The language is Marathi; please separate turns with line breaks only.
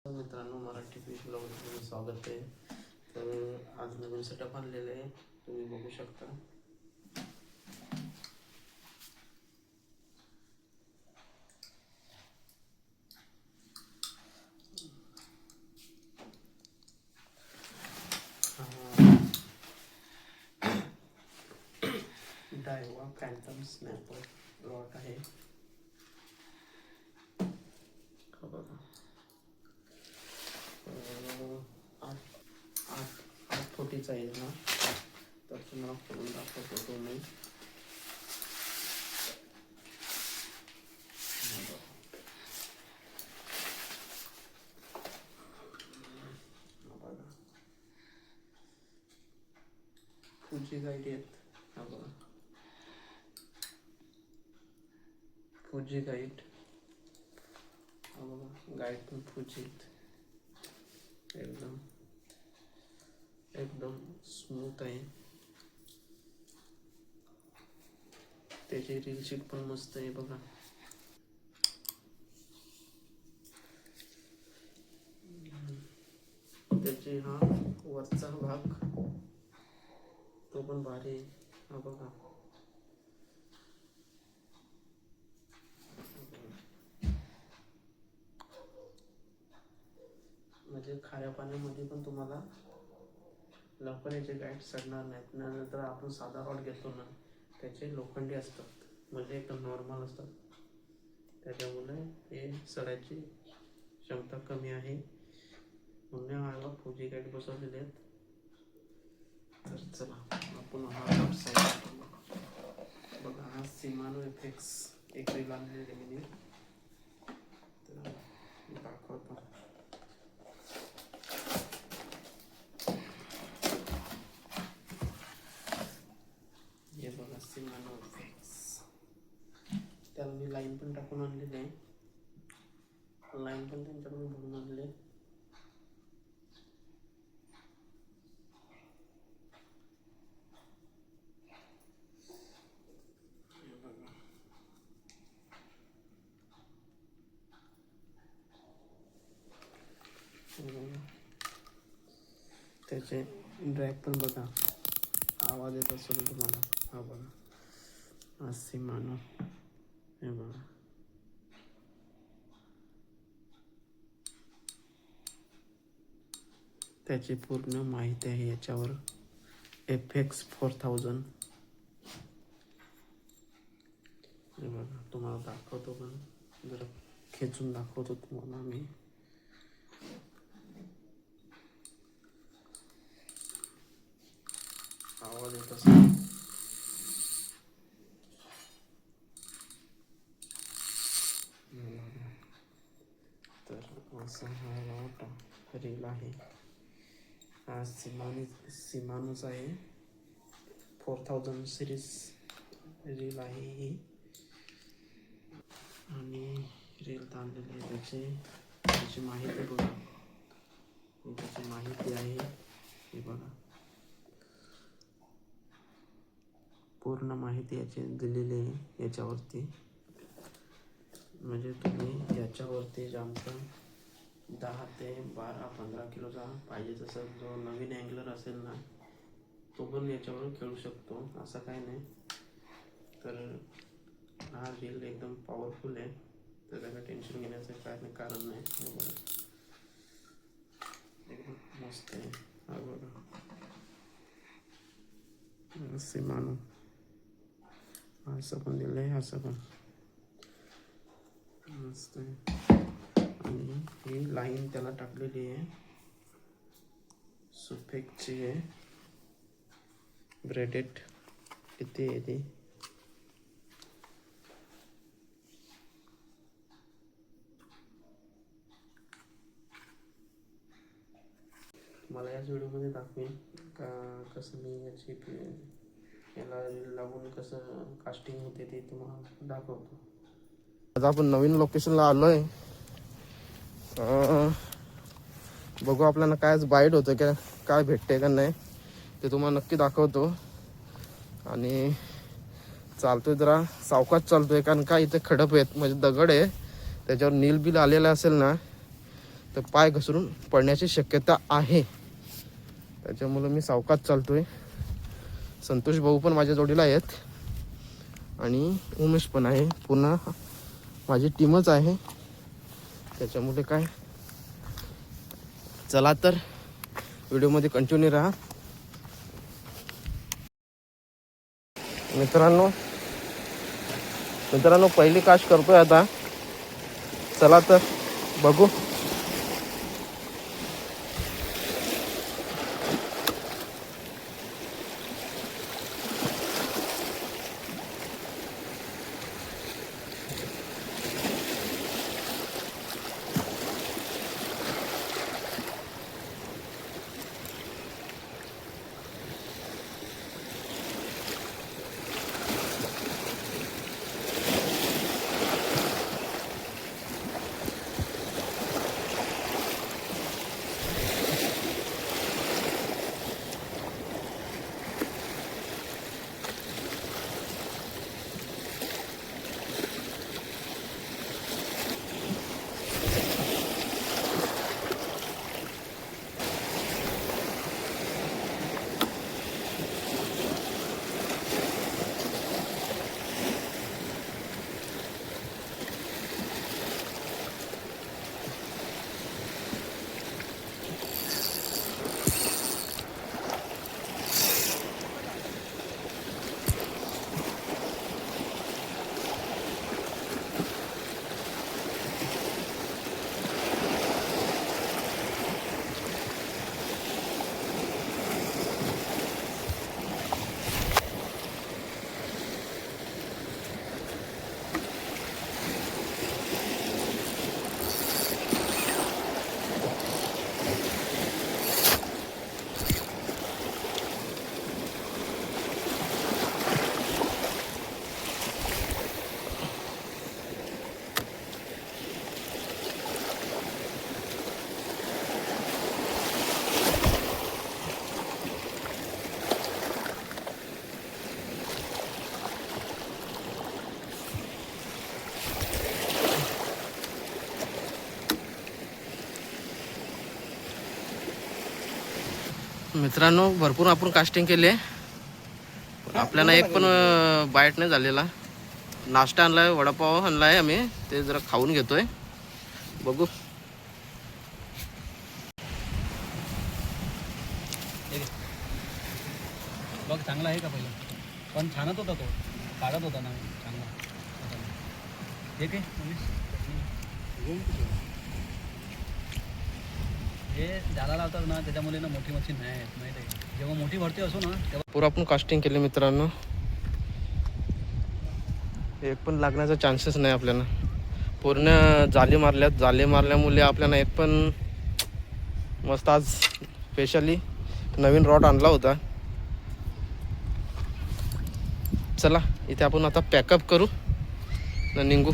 मित्रांनो, मराठी फिश ब्लॉगमध्ये स्वागत आहे. तर आज नवीन सेटअप आणलेलं आहे, तुम्ही बघू शकता. डायवा फॅन्टम स्नॅपर रॉट आहे. बघा, 8 फुटीचा आहे ना, तर तुम्हाला खोलून दाखवतो तो मी. फुजी गाईड आहेत. हा बघा, फुजी गाईड. हा बघा, गाईड पण फुजीत. एकदम स्मूथ आहे. त्याची रील शीट पण मस्त आहे बघा. त्याची हा वरचा भाग तो पण भारी आहे. हा बघा, म्हणजे खाऱ्या पाण्यामध्ये पण तुम्हाला लवकर याचे गाईड सडणार नाहीत. नंतर आपण साधा रॉड घेतो ना, त्याचे लोखंडी असतात, म्हणजे एकदम नॉर्मल असतात. त्याच्यामुळे हे सडायची क्षमता कमी आहे, म्हणून आम्हाला फुजी गाईड बसवलेले आहेत. तर चला आपण हा साईड बघा. हा सिमानो एफेक्स एक रील आणलेली मी, तर दाखवतो. हे बघा, सिमानो एफेक्स. त्याला मी लाईन पण टाकून आणलेली आहे. लाईन पण त्यांच्याकडून भरून आणले. त्याचे ड्रॅग पण बघा, आवाज येत असेल तुम्हाला. हा बघा, हा सिमानो. हे बघा, त्याची पूर्ण माहिती आहे याच्यावर. FX 4000. हे बघा, तुम्हाला दाखवतो, पण जरा खेचून दाखवतो तुम्हाला मी. आवाज येत असेल. तर असा हा रॉट रील आहे. हा सिमानोचा आहे. 4000 सिरीज रील आहे ही. आणि रील ताणलेली आहे. त्याची माहिती बघा, त्याची माहिती आहे. हे बघा, पूर्ण माहिती याची दिलेली आहे याच्यावरती. म्हणजे तुम्ही याच्यावरती जामतं 10 ते 12-15 किलोचा पाहिजे तसं जो नवीन अँगलर असेल ना, तो पण याच्यावर खेळू शकतो, असं काही नाही. तर हा रील एकदम पॉवरफुल आहे, तर त्याला टेन्शन घेण्याचं काय कारण नाही. एकदम मस्त आहे. हा बघा, सिमानो. असं पण दिलं आहे, असं पण मस्त आहे. आणि ही लाईन त्याला टाकलेली आहे, सुफेक्सची आहे, ब्रेडेड. किती आहे ती? मला याच व्हिडिओमध्ये दाखवेन का कसं मी याची याला लागून कसं कास्टिंग होते ते तुम्हाला दाखवतो.
आज आपण नवीन लोकेशनला आलोय. बघू आपल्याला काय बाईट होतं का, काय भेटते का नाही ते तुम्हाला नक्की दाखवतो. आणि चालतोय, जरा सावकाश चालतोय, कारण का इथे खडप आहेत, म्हणजे दगड आहे, त्याच्यावर नील बिल आलेलं असेल ना तर पाय घसरून पडण्याची शक्यता आहे. त्याच्यामुळं मी सावकाश चालतोय. संतोष भाऊ पण माझ्या जोडीला आहेत आणि उमेश पण आहे. पुन्हा माझी टीमच आहे. त्याच्यामुळे काय, चला तर व्हिडिओमध्ये कंटिन्यू राहा. मित्रांनो पहिली काश करतोय आता. चला तर बघू. मित्रांनो भरपूर आपण कास्टिंग केले. आपल्याला एक पण बाईट नाही झालेला. नाश्ता आणलाय, वडापाव आणलाय आम्ही, ते जरा खाऊन घेतोय. बघू.
बघ चांगला आहे का पहिला, पण छानच होता तो, काढत होता ना चांगला. ठीक आहे. हे झाला लावतात ना त्याच्यामुळे ना मोठी मच्छी नाही आहेत माहिती आहे. जेव्हा मोठी भरती असो ना तेव्हा
पूर्ण आपण कास्टिंग केले मित्रांनो. एक पण लागण्याचा चान्सेस नाही आपल्याला. पूर्ण जाली मारल्यात. जाली मारल्यामुळे आपल्याला एक पण मस्त. आज स्पेशली नवीन रॉड आणला होता. चला इथे आपण आता पॅकअप करू न निघू.